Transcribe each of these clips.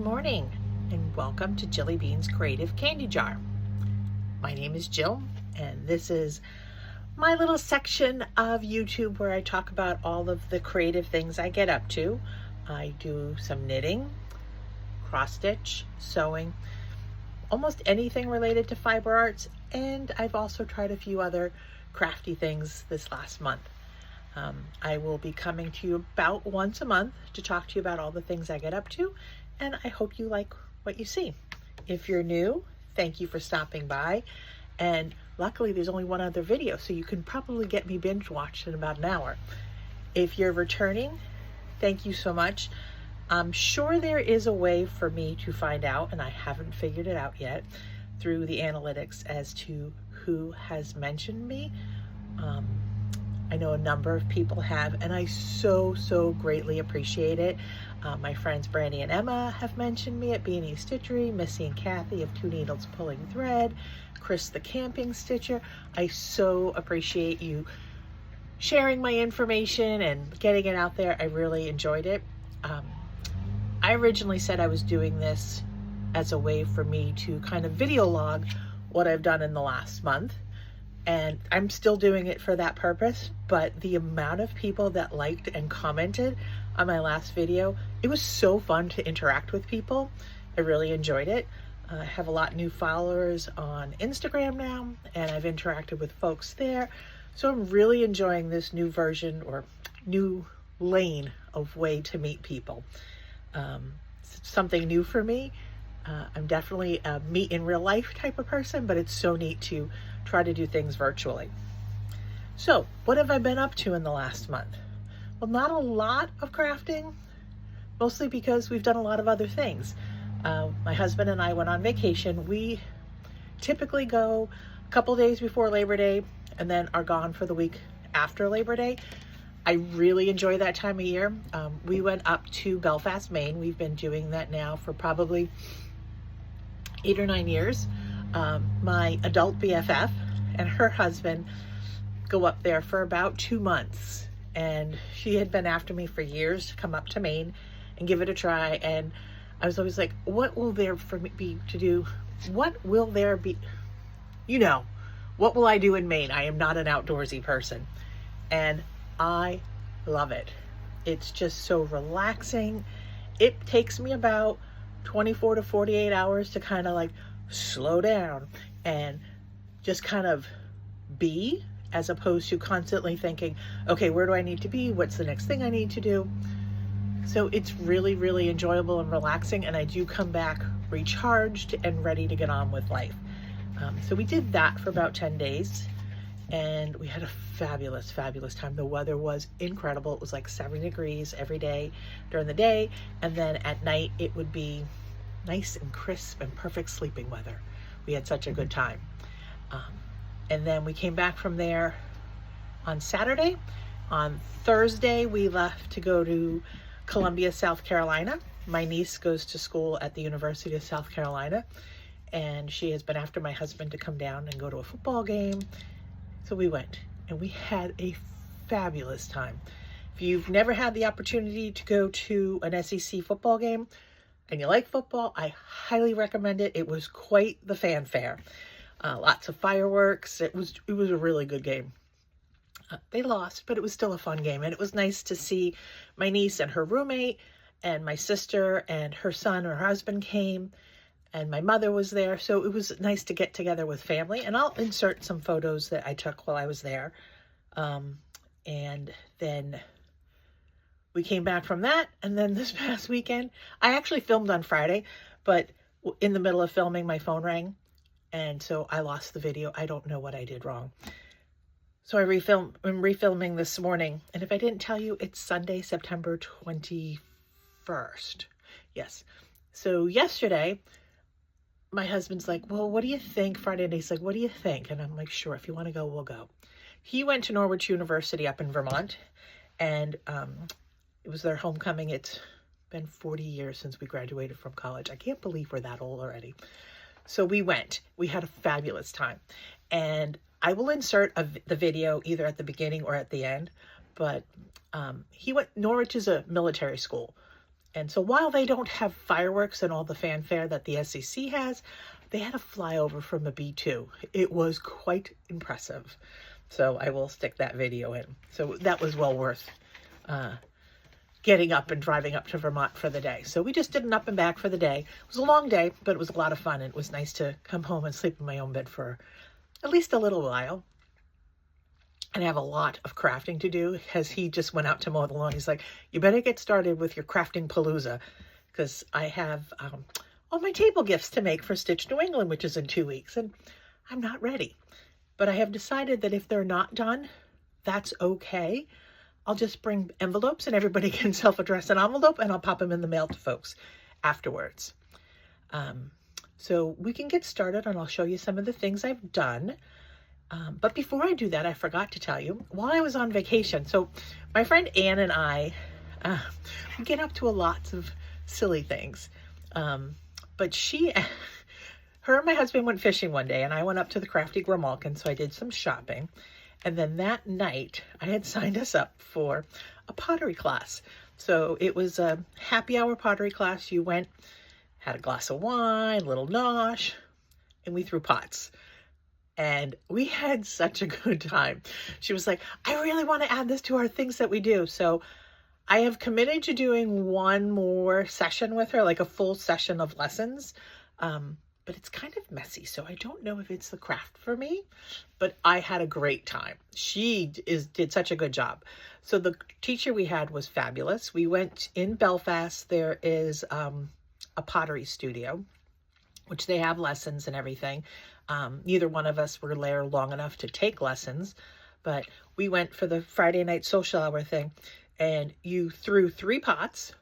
morning and welcome to Jilly Bean's Creative Candy Jar. My name is Jill and this is my little section of YouTube where I talk about all of the creative things I get up to. I do some knitting, cross stitch, sewing, almost anything related to fiber arts, and I've also tried a few other crafty things this last month. I will be coming to you about once a month to talk to you about all the things I get up to, and I hope you like what you see. If you're new, thank you for stopping by, and luckily there's only one other video, so you can probably get me binge watched in about an hour. If you're returning, thank you so much. I'm sure there is a way for me to find out, and I haven't figured it out yet, through the analytics as to who has mentioned me. I know a number of people have, and I so greatly appreciate it. My friends Brandy and Emma have mentioned me at Beanie Stitchery, Missy and Kathy of Two Needles Pulling Thread, Chris the Camping Stitcher. I so appreciate you sharing my information and getting it out there. I really enjoyed it. I originally said I was doing this as a way for me to kind of video log what I've done in the last month. And I'm still doing it for that purpose, but the amount of people that liked and commented on my last video, it was so fun to interact with people. I really enjoyed it. I have a lot of new followers on Instagram now, and I've interacted with folks there. So I'm really enjoying this new version or new lane of way to meet people. It's something new for me. I'm definitely a meet in real life type of person, but it's so neat to try to do things virtually. So what have I been up to in the last month? Well, not a lot of crafting, mostly because we've done a lot of other things. My husband and I went on vacation. We typically go a couple days before Labor Day and then are gone for the week after Labor Day. I really enjoy that time of year. We went up to Belfast, Maine. We've been doing that now for probably 8 or 9 years. My adult BFF and her husband go up there for about 2 months, and she had been after me for years to come up to Maine and give it a try. And I was always like, what will there for me be to do? What will there be? You know, what will I do in Maine? I am not an outdoorsy person, and I love it. It's just so relaxing. It takes me about 24 to 48 hours to kind of like slow down and just kind of be, as opposed to constantly thinking, okay, where do I need to be? What's the next thing I need to do? So it's really enjoyable and relaxing, and I do come back recharged and ready to get on with life. So we did that for about 10 days, and we had a fabulous time. The weather was incredible. It was like 70 degrees every day during the day, and then at night it would be nice and crisp and perfect sleeping weather. We had such a good time. And then we came back from there on Saturday. On Thursday, we left to go to Columbia, South Carolina. My niece goes to school at the University of South Carolina, and she has been after my husband to come down and go to a football game. So we went, and we had a fabulous time. If you've never had the opportunity to go to an SEC football game and you like football, I highly recommend it. It was quite the fanfare. Lots of fireworks. It was a really good game. They lost, but it was still a fun game. And it was nice to see my niece and her roommate, and my sister and her son or her husband came, and my mother was there. So it was nice to get together with family. And I'll insert some photos that I took while I was there. And then we came back from that. And then this past weekend, I actually filmed on Friday, but in the middle of filming, my phone rang. And so I lost the video. I don't know what I did wrong. So I'm refilming this morning. And if I didn't tell you, it's Sunday, September 21st. Yes. So yesterday, my husband's like, well, what do you think? Friday, and he's like, what do you think? And I'm like, sure, if you want to go, we'll go. He went to Norwich University up in Vermont, and it was their homecoming. It's been 40 years since we graduated from college. I can't believe we're that old already. So we went. We had a fabulous time. And I will insert the video either at the beginning or at the end. But Norwich is a military school. And so while they don't have fireworks and all the fanfare that the SEC has, they had a flyover from a B-2. It was quite impressive. So I will stick that video in. So that was well worth getting up and driving up to Vermont for the day. So we just did an up and back for the day. It was a long day, but it was a lot of fun. And it was nice to come home and sleep in my own bed for at least a little while. And I have a lot of crafting to do because he just went out to mow the lawn. He's like, you better get started with your crafting palooza, because I have all my table gifts to make for Stitch New England, which is in 2 weeks, and I'm not ready. But I have decided that if they're not done, that's okay. I'll just bring envelopes and everybody can self-address an envelope and I'll pop them in the mail to folks afterwards. So we can get started and I'll show you some of the things I've done. But before I do that, I forgot to tell you, while I was on vacation, so my friend Ann and I, we get up to lots of silly things. But her and my husband went fishing one day and I went up to the Crafty Grimalkin, so I did some shopping. And then that night I had signed us up for a pottery class. So it was a happy hour pottery class. You went, had a glass of wine, a little nosh, and we threw pots. And we had such a good time. She was like, I really want to add this to our things that we do. So I have committed to doing one more session with her, like a full session of lessons. But it's kind of messy. So I don't know if it's the craft for me, but I had a great time. She did such a good job. So the teacher we had was fabulous. We went in Belfast. There is a pottery studio, which they have lessons and everything. Neither one of us were there long enough to take lessons, but we went for the Friday night social hour thing, and you threw 3 pots.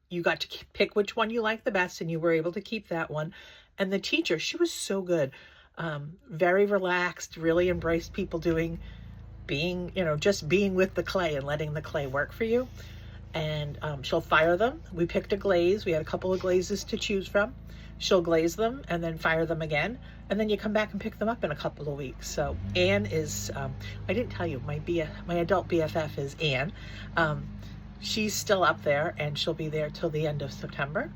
You got to pick which one you liked the best, and you were able to keep that one. And the teacher, she was so good, very relaxed, really embraced people being, just being with the clay and letting the clay work for you. And she'll fire them. We picked a glaze. We had a couple of glazes to choose from. She'll glaze them and then fire them again. And then you come back and pick them up in a couple of weeks. So Anne is, I didn't tell you, my adult BFF is Anne. She's still up there and she'll be there till the end of September.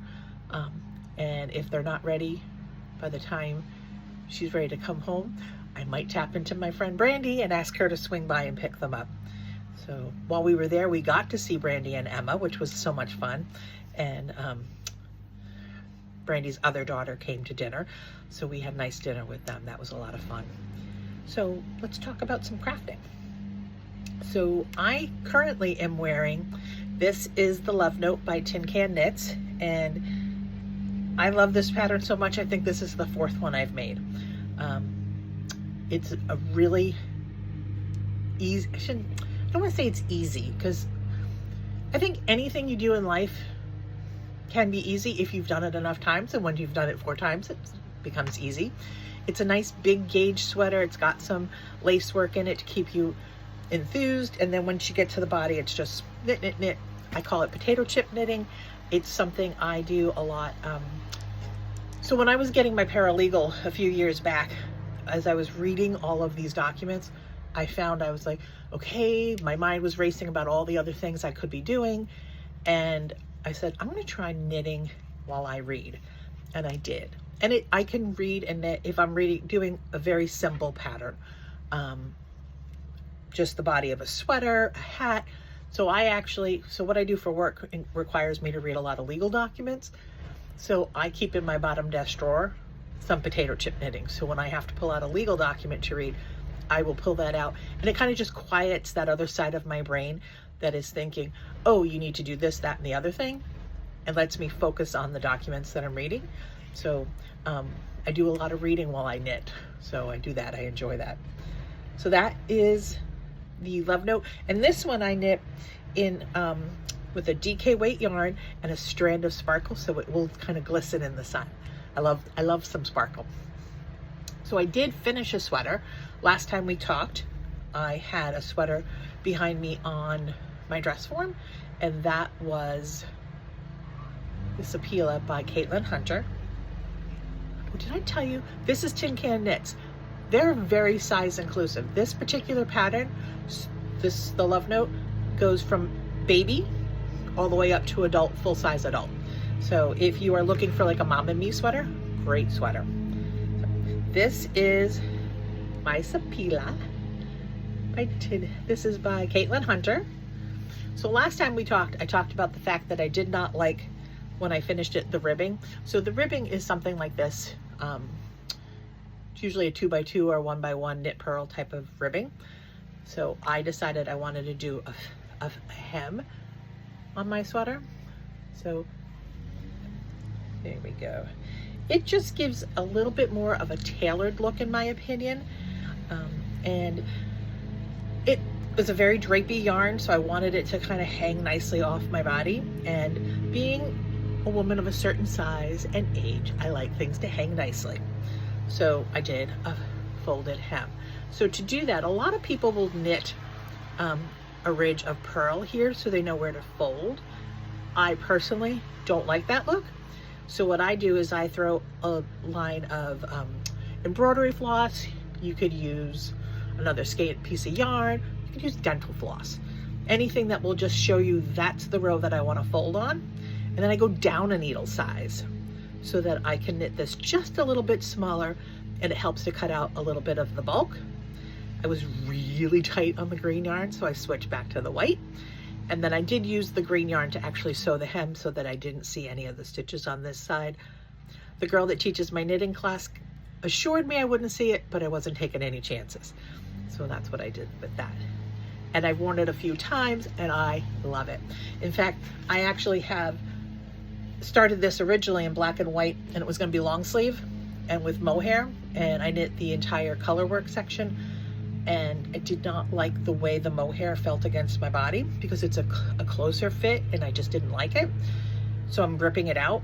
And if they're not ready by the time she's ready to come home, I might tap into my friend Brandy and ask her to swing by and pick them up. So while we were there, we got to see Brandy and Emma, which was so much fun. And Brandy's other daughter came to dinner. So we had a nice dinner with them. That was a lot of fun. So let's talk about some crafting. So I currently am wearing, this is the Love Note by Tin Can Knits, and I love this pattern so much. I think this is the 4th one I've made. It's a really easy, I don't want to say it's easy, because I think anything you do in life can be easy if you've done it enough times, and when you've done it 4 times, it becomes easy. It's a nice big gauge sweater. It's got some lace work in it to keep you enthused, and then once you get to the body, it's just knit, knit, knit. I call it potato chip knitting. It's something I do a lot. So when I was getting my paralegal a few years back, as I was reading all of these documents, I found I was like, okay, my mind was racing about all the other things I could be doing, and I said, I'm going to try knitting while I read, and I did. And I can read and knit if I'm doing a very simple pattern. Just the body of a sweater, a hat. So what I do for work requires me to read a lot of legal documents. So I keep in my bottom desk drawer some potato chip knitting. So when I have to pull out a legal document to read, I will pull that out. And it kind of just quiets that other side of my brain that is thinking, oh, you need to do this, that, and the other thing. And lets me focus on the documents that I'm reading. So I do a lot of reading while I knit. So I do that, I enjoy that. So that is the Love Note. And this one I knit in with a DK weight yarn and a strand of sparkle, so it will kind of glisten in the sun. I love some sparkle. So I did finish a sweater. Last time we talked, I had a sweater behind me on my dress form, and that was this Apela by Caitlin Hunter. Oh, did I tell you? This is Tin Can Knits. They're very size inclusive. This particular pattern, the Love Note, goes from baby all the way up to adult, full-size adult. So if you are looking for like a mom and me sweater, great sweater. This is my Sapila. This is by Caitlin Hunter. So last time we talked, I talked about the fact that I did not like, when I finished it, the ribbing. So the ribbing is something like this. It's usually a 2x2 or 1x1 knit purl type of ribbing. So I decided I wanted to do a hem on my sweater. So there we go. It just gives a little bit more of a tailored look, in my opinion. And it was a very drapey yarn, so I wanted it to kind of hang nicely off my body. And being a woman of a certain size and age, I like things to hang nicely. So I did a folded hem. So to do that, a lot of people will knit a ridge of purl here so they know where to fold. I personally don't like that look. So what I do is I throw a line of embroidery floss. You could use another scalloped piece of yarn. You could use dental floss. Anything that will just show you that's the row that I want to fold on. And then I go down a needle size so that I can knit this just a little bit smaller, and it helps to cut out a little bit of the bulk. I was really tight on the green yarn, so I switched back to the white. And then I did use the green yarn to actually sew the hem so that I didn't see any of the stitches on this side. The girl that teaches my knitting class assured me I wouldn't see it, but I wasn't taking any chances. So that's what I did with that. And I've worn it a few times and I love it. In fact, I actually have started this originally in black and white, and it was going to be long sleeve and with mohair, and I knit the entire color work section. And I did not like the way the mohair felt against my body because it's a closer fit, and I just didn't like it. So I'm ripping it out.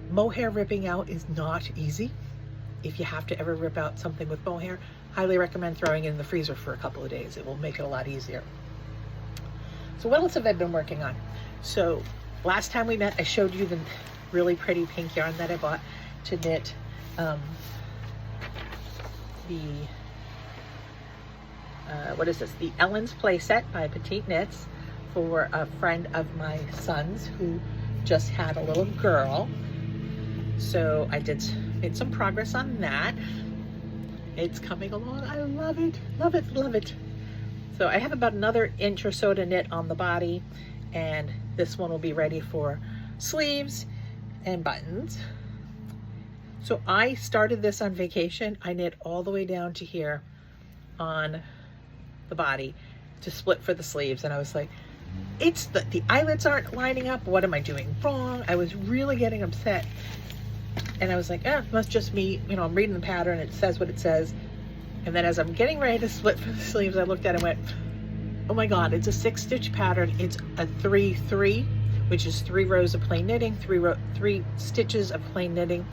Mohair ripping out is not easy. If you have to ever rip out something with mohair, highly recommend throwing it in the freezer for a couple of days. It will make it a lot easier. So what else have I been working on? So last time we met, I showed you the really pretty pink yarn that I bought to knit what is this? The Ellen's Playset by Petite Knits for a friend of my son's who just had a little girl. So I made some progress on that. It's coming along. I love it, love it, love it. So I have about another inch or so to knit on the body, and this one will be ready for sleeves and buttons. So I started this on vacation. I knit all the way down to here on the body to split for the sleeves, and I was like, it's the eyelets aren't lining up. What am I doing wrong? I was really getting upset, and I was like, it must just be, you know, I'm reading the pattern, it says what it says. And then as I'm getting ready to split for the sleeves, I looked at it and went, oh my god, it's a 6-stitch pattern. It's a 3-3, which is 3 rows of plain knitting, 3 stitches of plain knitting,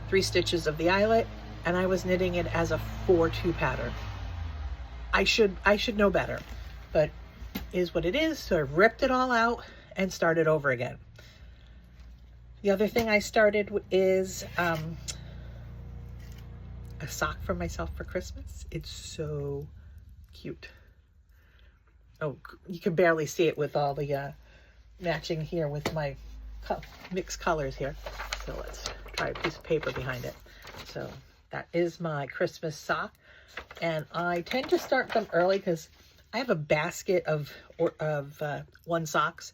3 stitches of the eyelet, and I was knitting it as a 4-2 pattern. I should know better, but it is what it is. So I ripped it all out and started over again. The other thing I started is a sock for myself for Christmas. It's so cute. Oh, you can barely see it with all the matching here with my mixed colors here. So let's try a piece of paper behind it. So that is my Christmas sock. And I tend to start them early because I have a basket of 1 socks.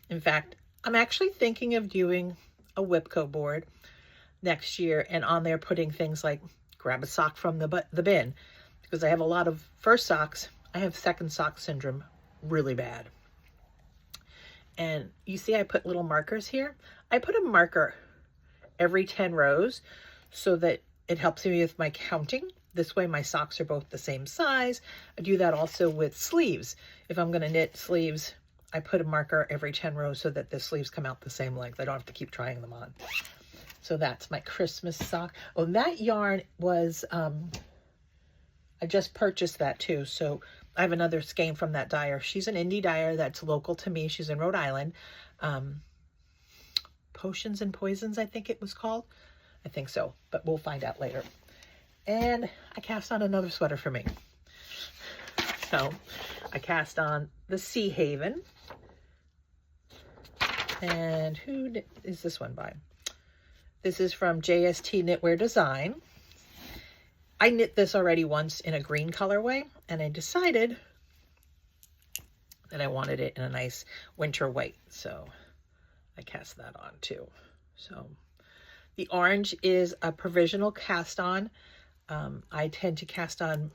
In fact, I'm actually thinking of doing a Whipco board next year, and on there putting things like grab a sock from the bin, because I have a lot of first socks. I have second sock syndrome really bad. And you see I put little markers here. I put a marker every 10 rows so that it helps me with my counting. This way my socks are both the same size. I do that also with sleeves. If I'm going to knit sleeves, I put a marker every 10 rows so that the sleeves come out the same length. I don't have to keep trying them on. So that's my Christmas sock. Oh, that yarn was, I just purchased that too. So I have another skein from that dyer. She's an indie dyer that's local to me. She's in Rhode Island. Potions and Poisons, I think it was called. I think so, but we'll find out later. And I cast on another sweater for me. So I cast on the Sea Haven. And who is this one by? This is from JST Knitwear Design. I knit this already once in a green colorway, and I decided that I wanted it in a nice winter white, so I cast that on too. So the orange is a provisional cast on. I tend to cast on,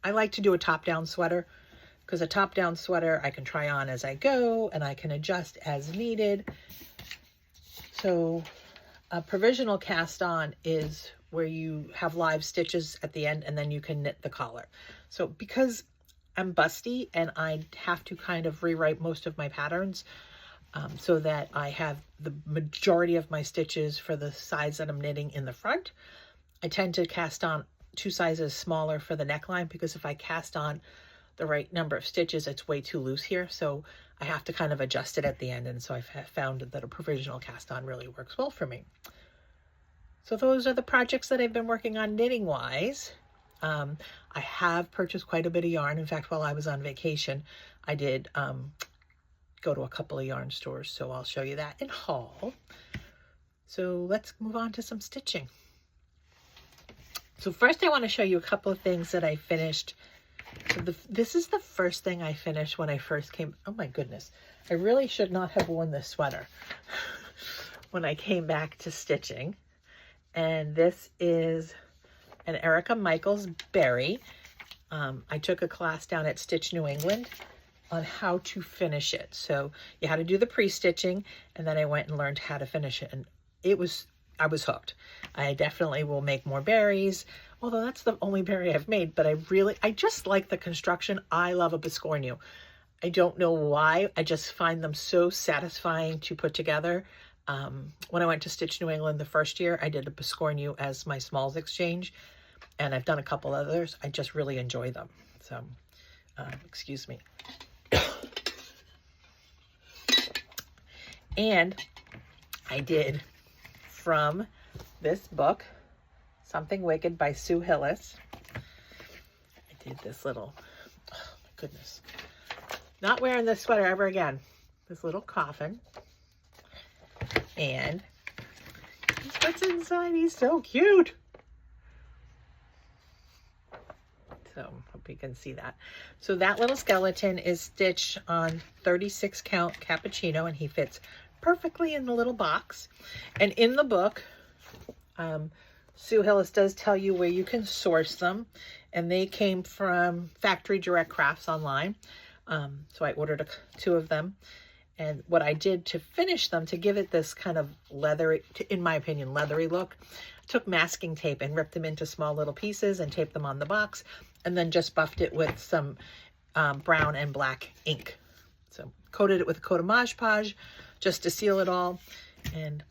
I like to do a top-down sweater, because a top-down sweater I can try on as I go, and I can adjust as needed. So a provisional cast on is where you have live stitches at the end, and then you can knit the collar. So because I'm busty and I have to kind of rewrite most of my patterns so that I have the majority of my stitches for the size that I'm knitting in the front, I tend to cast on 2 sizes smaller for the neckline, because if I cast on the right number of stitches, it's way too loose here. So I have to kind of adjust it at the end. And so I've found that a provisional cast on really works well for me. So those are the projects that I've been working on knitting wise. I have purchased quite a bit of yarn. In fact, while I was on vacation, I did go to a couple of yarn stores. So I'll show you that in haul. So let's move on to some stitching. So first I want to show you a couple of things that I finished. So this is the first thing I finished when I first came. Oh my goodness. I really should not have worn this sweater when I came back to stitching. And this is an Erica Michaels berry. I took a class down at Stitch New England on how to finish it. So you had to do the pre-stitching, and then I went and learned how to finish it. And I was hooked. I definitely will make more berries, although that's the only berry I've made, but I just like the construction. I love a biscornu. I don't know why. I just find them so satisfying to put together. When I went to Stitch New England the first year, I did a biscornu as my smalls exchange, and I've done a couple others. I just really enjoy them. So, excuse me. And I did from this book, Something Wicked by Sue Hillis. I did this little, oh my goodness. Not wearing this sweater ever again. This little coffin. And what's inside? He's so cute. So hope you can see that. So that little skeleton is stitched on 36 count cappuccino, and he fits perfectly in the little box. And in the book, Sue Hillis does tell you where you can source them, and they came from Factory Direct Crafts online. So I ordered 2 of them. And what I did to finish them, to give it this kind of leathery, in my opinion, leathery look, I took masking tape and ripped them into small little pieces and taped them on the box, and then just buffed it with some brown and black ink. So coated it with a coat of Mod Podge just to seal it all. And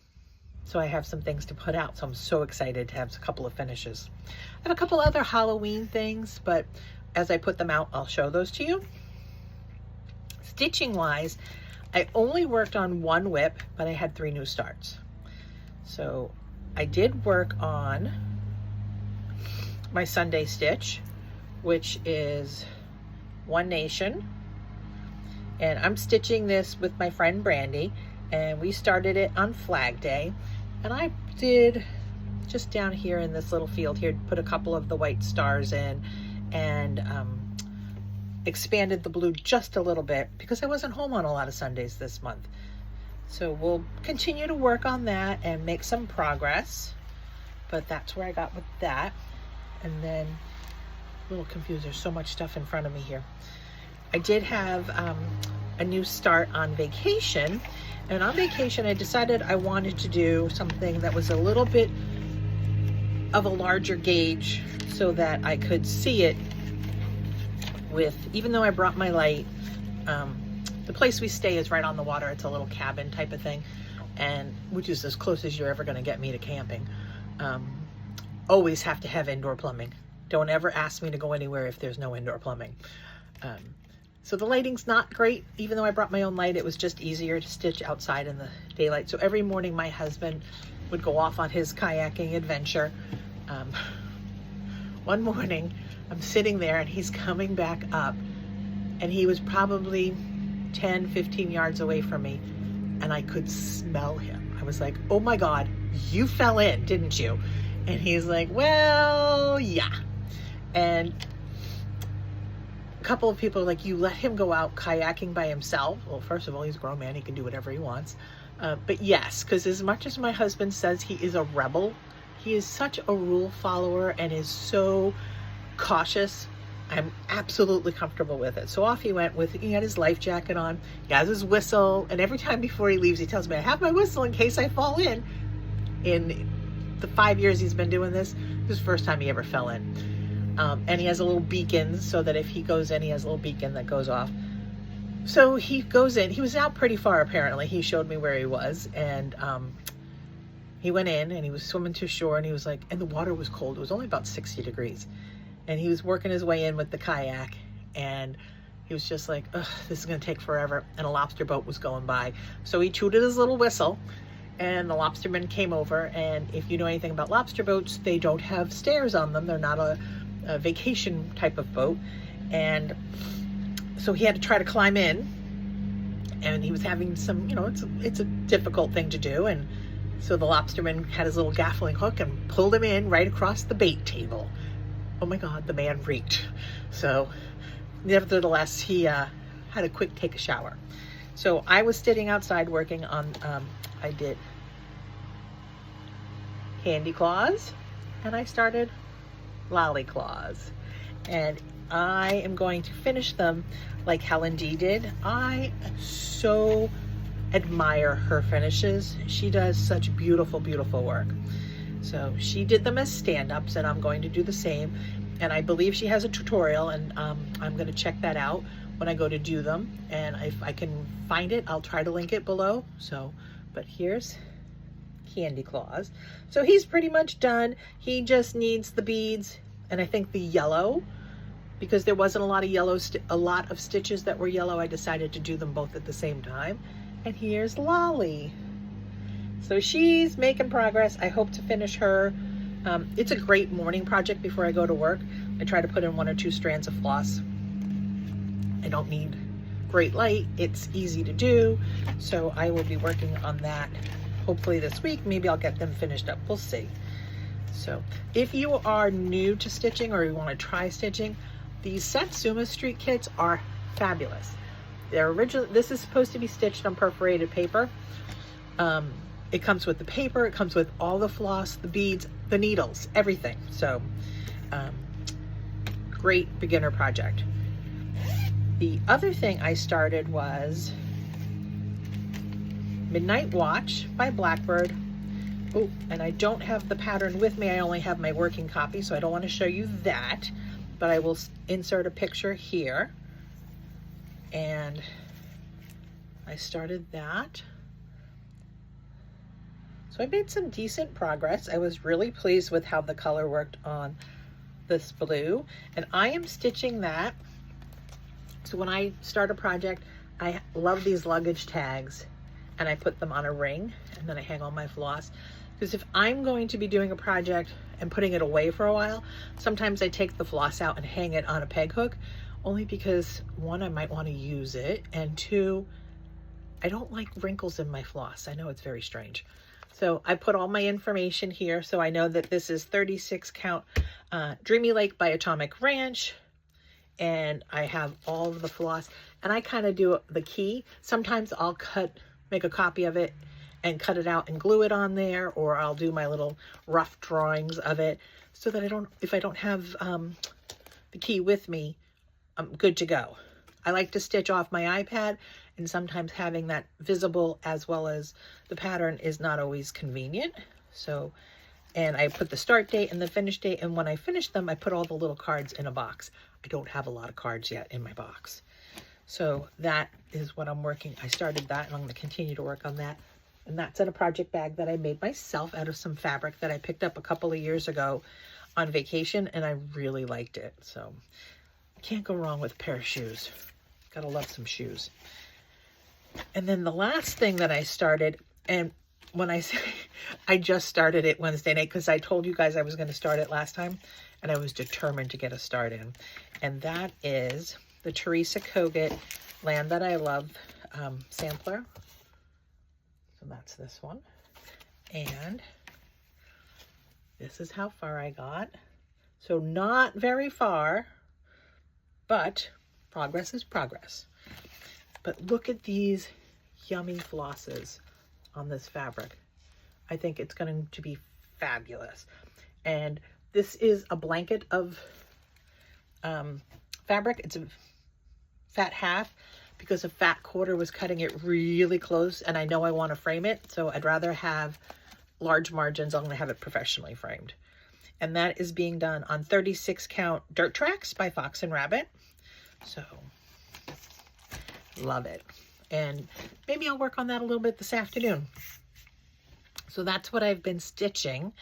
so I have some things to put out. So I'm so excited to have a couple of finishes. I have a couple other Halloween things, but as I put them out, I'll show those to you. Stitching wise, I only worked on 1 whip, but I had 3 new starts. So I did work on my Sunday stitch, which is One Nation. And I'm stitching this with my friend Brandy, and we started it on Flag Day. And I did just down here in this little field here, put a couple of the white stars in, and expanded the blue just a little bit because I wasn't home on a lot of Sundays this month. So we'll continue to work on that and make some progress, but that's where I got with that. And then a little confused, there's so much stuff in front of me here. I did have a new start on vacation, and on vacation I decided I wanted to do something that was a little bit of a larger gauge so that I could see it with, even though I brought my light, the place we stay is right on the water. It's a little cabin type of thing, and which is as close as you're ever going to get me to camping. Always have to have indoor plumbing. Don't ever ask me to go anywhere if there's no indoor plumbing. So the lighting's not great. Even though I brought my own light, it was just easier to stitch outside in the daylight. So every morning my husband would go off on his kayaking adventure. One morning I'm sitting there and he's coming back up, and he was probably 10-15 yards away from me, and I could smell him. I was like, oh my God, you fell in, didn't you? And he's like, well, yeah. And a couple of people are like, you let him go out kayaking by himself? Well, first of all, he's a grown man. He can do whatever he wants. But yes, because as much as my husband says he is a rebel, he is such a rule follower and is so cautious. I'm absolutely comfortable with it. So off he went he had his life jacket on, he has his whistle, and every time before he leaves, he tells me, I have my whistle in case I fall in. In the 5 years he's been doing this, this is the first time he ever fell in. And he has a little beacon so that if he goes in, he has a little beacon that goes off. So he goes in. He was out pretty far, apparently. He showed me where he was, and he went in and he was swimming to shore, and he was like, and the water was cold. It was only about 60 degrees. And he was working his way in with the kayak, and he was just like, ugh, this is going to take forever. And a lobster boat was going by. So he tooted his little whistle, and the lobsterman came over. And if you know anything about lobster boats, they don't have stairs on them. They're not a vacation type of boat. And so he had to try to climb in, and he was having some, it's a difficult thing to do. And so the lobsterman had his little gaffling hook and pulled him in right across the bait table. Oh my God, the man reeked. So nevertheless, he had a quick take a shower. So I was sitting outside working on, I did candy claws, and I started lolly claws. And I am going to finish them like Helen D did. I so admire her finishes. She does such beautiful, beautiful work. So she did them as stand-ups, and I'm going to do the same. And I believe she has a tutorial, and I'm going to check that out when I go to do them. And if I can find it, I'll try to link it below. So, but here's Candy Claus. So he's pretty much done. He just needs the beads, and I think the yellow, because there wasn't a lot of yellow, a lot of stitches that were yellow. I decided to do them both at the same time. And here's Lolly. So she's making progress. I hope to finish her. It's a great morning project before I go to work. I try to put in 1 or 2 strands of floss. I don't need great light. It's easy to do. So I will be working on that hopefully this week. Maybe I'll get them finished up. We'll see. So if you are new to stitching or you want to try stitching, these Satsuma Street kits are fabulous. They're original. This is supposed to be stitched on perforated paper. It comes with the paper, it comes with all the floss, the beads, the needles, everything. So, great beginner project. The other thing I started was Midnight Watch by Blackbird. Oh, and I don't have the pattern with me. I only have my working copy, so I don't want to show you that, but I will insert a picture here. And I started that. So I made some decent progress. I was really pleased with how the color worked on this blue. And I am stitching that. So when I start a project, I love these luggage tags, and I put them on a ring, and then I hang on my floss. Because if I'm going to be doing a project and putting it away for a while, sometimes I take the floss out and hang it on a peg hook, only because 1, I might want to use it, and 2, I don't like wrinkles in my floss. I know it's very strange. So I put all my information here, so I know that this is 36 count Dreamy Lake by Atomic Ranch, and I have all of the floss, and I kind of do the key. Sometimes I'll make a copy of it and cut it out and glue it on there, or I'll do my little rough drawings of it so that if I don't have the key with me, I'm good to go. I like to stitch off my iPad, and sometimes having that visible as well as the pattern is not always convenient. So, and I put the start date and the finish date, and when I finish them, I put all the little cards in a box. I don't have a lot of cards yet in my box. So that is what I'm working. I started that, and I'm going to continue to work on that. And that's in a project bag that I made myself out of some fabric that I picked up a couple of years ago on vacation, and I really liked it. So can't go wrong with a pair of shoes. Gotta love some shoes. And then the last thing that I started, and when I say I just started it Wednesday night, because I told you guys I was going to start it last time, and I was determined to get a start in. And that is the Teresa Kogut Land That I Love sampler. So that's this one. And this is how far I got. So not very far, but progress is progress. But look at these yummy flosses on this fabric. I think it's going to be fabulous. And this is a blanket of fabric. It's a fat half because a fat quarter was cutting it really close, and I know I want to frame it, so I'd rather have large margins. I'm going to have it professionally framed. And that is being done on 36 count dirt tracks by Fox and Rabbit. So love it. And maybe I'll work on that a little bit this afternoon. So that's what I've been stitching.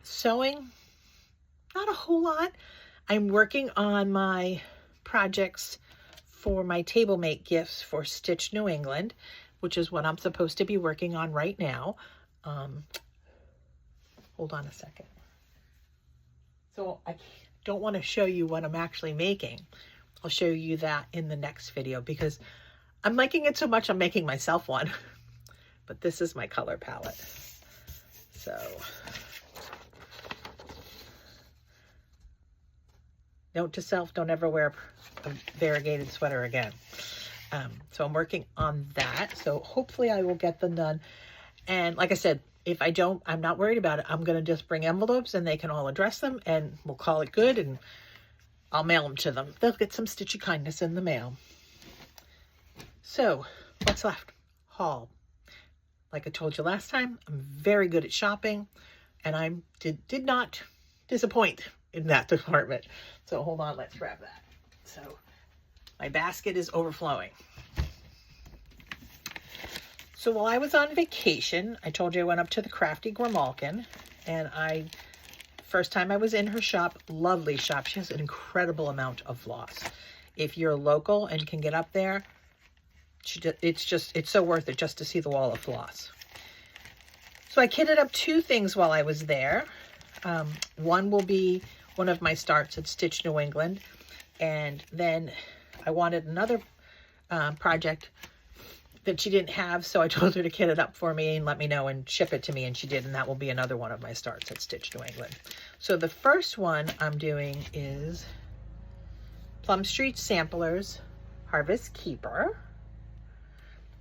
Sewing, not a whole lot. I'm working on my projects for my table mate gifts for Stitch New England, which is what I'm supposed to be working on right now. Hold on a second. So I don't want to show you what I'm actually making. I'll show you that in the next video because I'm liking it so much I'm making myself one. But this is my color palette. So note to self, don't ever wear a variegated sweater again. So I'm working on that. So hopefully I will get them done. And like I said, if I don't, I'm not worried about it. I'm going to just bring envelopes and they can all address them and we'll call it good and I'll mail them to them. They'll get some Stitchy kindness in the mail. So what's left? Haul. Like I told you last time, I'm very good at shopping and I did not disappoint in that department. So hold on, let's grab that. So my basket is overflowing. So while I was on vacation, I told you I went up to the Crafty Grimalkin, and first time I was in her shop, lovely shop. She has an incredible amount of floss. If you're local and can get up there, it's so worth it just to see the wall of floss. So I kitted up two things while I was there. One will be one of my starts at Stitch New England, and then I wanted another project that she didn't have, so I told her to kit it up for me and let me know and ship it to me, and she did, and that will be another one of my starts at Stitch New England. So the first one I'm doing is Plum Street Samplers Harvest Keeper,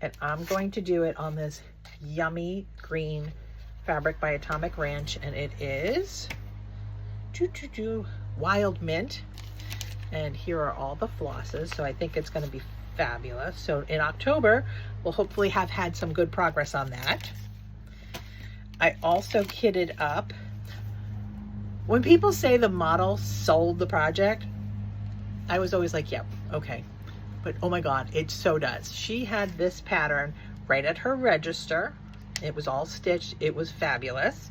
and I'm going to do it on this yummy green fabric by Atomic Ranch, and it is Wild Mint, and here are all the flosses, so I think it's going to be fabulous. So in October, we'll hopefully have had some good progress on that. I also kitted up, when people say the model sold the project, I was always like, yep, okay. But oh my God, it so does. She had this pattern right at her register. It was all stitched. It was fabulous.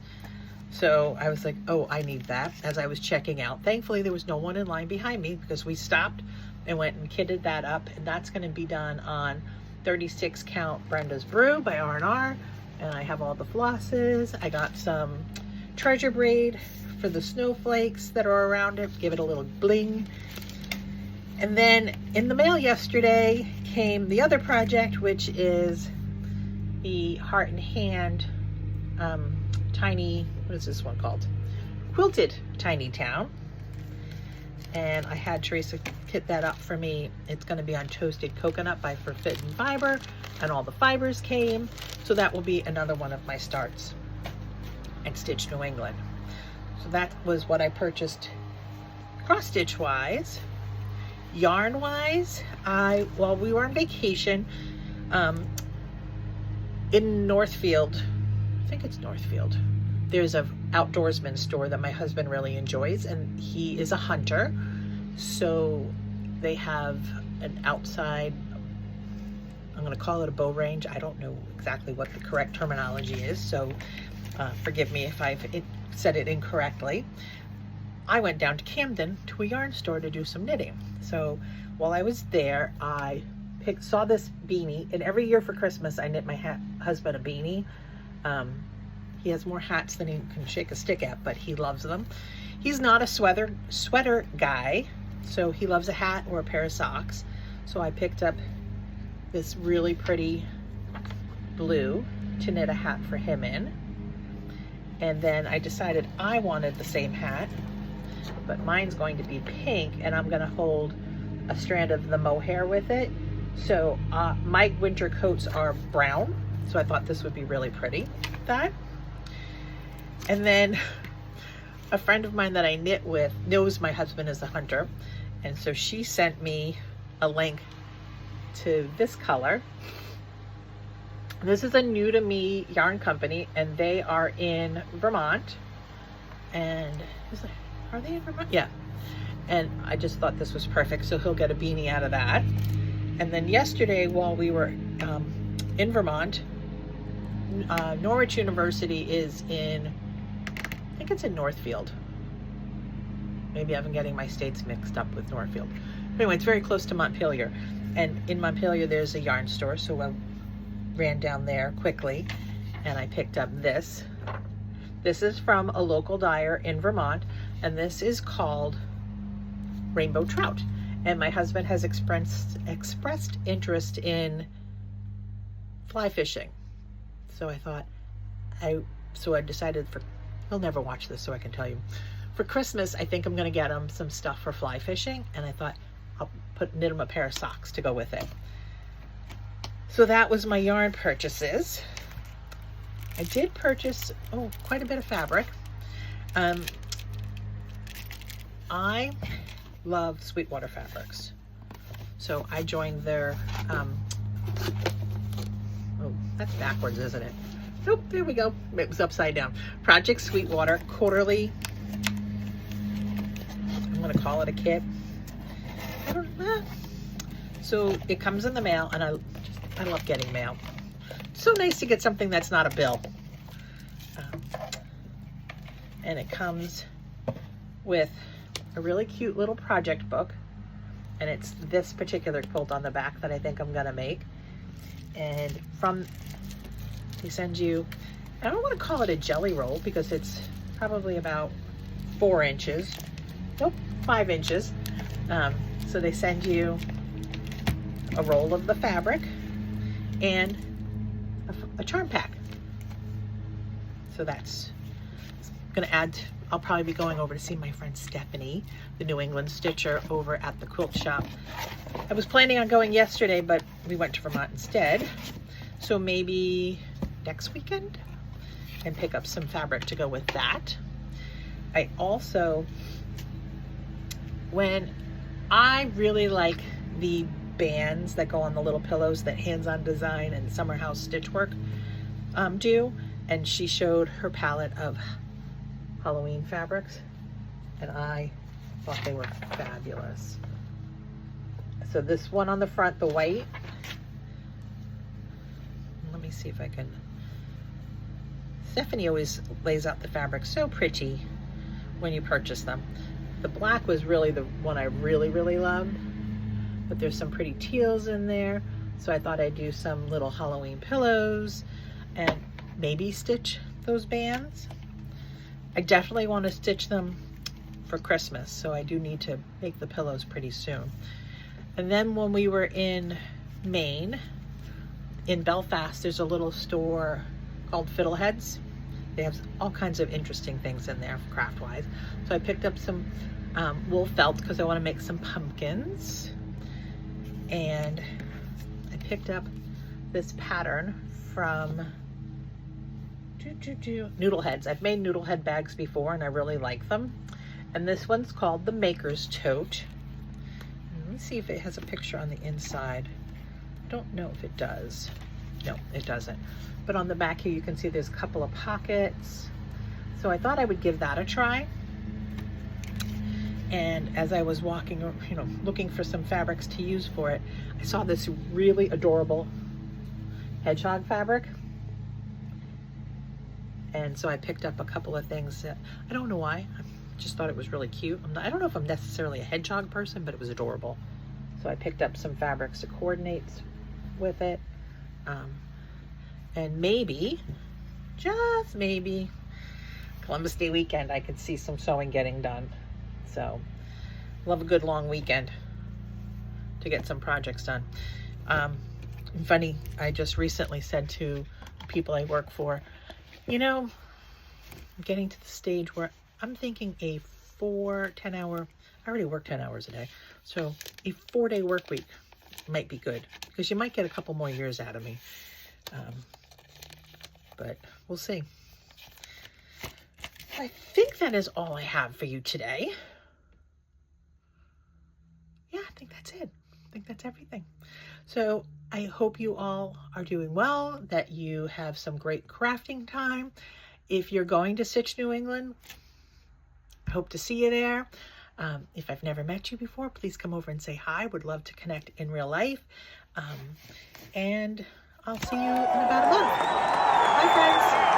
So I was like, oh, I need that as I was checking out. Thankfully, there was no one in line behind me because we stopped and went and kitted that up, and that's going to be done on 36 count Brenda's Brew by R&R, and I have all the flosses. I got some treasure braid for the snowflakes that are around it, give it a little bling. And then in the mail yesterday came the other project, which is the Heart and Hand tiny, what is this one called? Quilted Tiny Town. And I had Teresa kit that up for me. It's going to be on Toasted Coconut by Fit and Fiber, and all the fibers came. So that will be another one of my starts at Stitch New England. So that was what I purchased cross stitch wise. Yarn wise, while we were on vacation in Northfield, I think it's Northfield, there's a outdoorsman store that my husband really enjoys, and he is a hunter. So they have an outside, I'm going to call it a bow range. I don't know exactly what the correct terminology is, so forgive me if I've said it incorrectly. I went down to Camden to a yarn store to do some knitting. So while I was there, I saw this beanie, and every year for Christmas I knit my husband a beanie. He has more hats than he can shake a stick at, but he loves them. He's not a sweater guy, so he loves a hat or a pair of socks. So I picked up this really pretty blue to knit a hat for him in. And then I decided I wanted the same hat, but mine's going to be pink, and I'm gonna hold a strand of the mohair with it. So my winter coats are brown, so I thought this would be really pretty. That. And then a friend of mine that I knit with knows my husband is a hunter, and so she sent me a link to this color. This is a new to me yarn company, and they are in Vermont. And are they in Vermont? Yeah. And I just thought this was perfect, so he'll get a beanie out of that. And then yesterday, while we were in Vermont, Norwich University is in, I think it's in Northfield. Maybe I'm getting my states mixed up with Northfield. Anyway, it's very close to Montpelier. And in Montpelier, there's a yarn store, so I ran down there quickly, and I picked up this. This is from a local dyer in Vermont, and this is called Rainbow Trout. And my husband has expressed interest in fly fishing. So I thought, I decided he'll never watch this, so I can tell you. For Christmas, I think I'm gonna get him some stuff for fly fishing, and I thought I'll knit him a pair of socks to go with it. So that was my yarn purchases. I did purchase, quite a bit of fabric. I love Sweetwater Fabrics. So I joined their, that's backwards, isn't it? Nope, there we go. It was upside down. Project Sweetwater quarterly. I'm gonna call it a kit. I don't know. So it comes in the mail, and I love getting mail. It's so nice to get something that's not a bill. And it comes with a really cute little project book, and it's this particular quilt on the back that I think I'm gonna make. And they send you, I don't want to call it a jelly roll because it's probably about 4 inches. Nope, 5 inches. So they send you a roll of the fabric and a charm pack. So that's gonna add, I'll probably be going over to see my friend Stephanie, the New England Stitcher, over at the quilt shop. I was planning on going yesterday, but we went to Vermont instead. So maybe next weekend and pick up some fabric to go with that. I also, I really like the bands that go on the little pillows that Hands On Design and Summer House Stitchwork do, and she showed her palette of Halloween fabrics, and I thought they were fabulous. So this one on the front, the white, let me see if I can, Stephanie always lays out the fabric so pretty when you purchase them. The black was really the one I really, really loved, but there's some pretty teals in there. So I thought I'd do some little Halloween pillows and maybe stitch those bands. I definitely want to stitch them for Christmas, so I do need to make the pillows pretty soon. And then when we were in Maine, in Belfast, there's a little store called Fiddleheads. They have all kinds of interesting things in there craft-wise. So I picked up some wool felt because I want to make some pumpkins. And I picked up this pattern from Noodleheads. I've made Noodlehead bags before and I really like them. And this one's called the Maker's Tote. Let me see if it has a picture on the inside. I don't know if it does. No, it doesn't. But on the back here you can see there's a couple of pockets. So I thought I would give that a try. And as I was walking, looking for some fabrics to use for it, I saw this really adorable hedgehog fabric. And so I picked up a couple of things that, I don't know why, I just thought it was really cute. I don't know if I'm necessarily a hedgehog person, but it was adorable. So I picked up some fabrics to coordinate with it. And maybe, just maybe, Columbus Day weekend, I could see some sewing getting done. So, love a good long weekend to get some projects done. Funny, I just recently said to people I work for, you know, I'm getting to the stage where I'm thinking a 10-hour, I already work 10 hours a day, so a 4-day work week might be good, because you might get a couple more years out of me. But we'll see. I think that is all I have for you today. Yeah, I think that's it. I think that's everything. So I hope you all are doing well, that you have some great crafting time. If you're going to Stitch New England, I hope to see you there. If I've never met you before, please come over and say hi. Would love to connect in real life. And I'll see you in about a month. Bye, friends.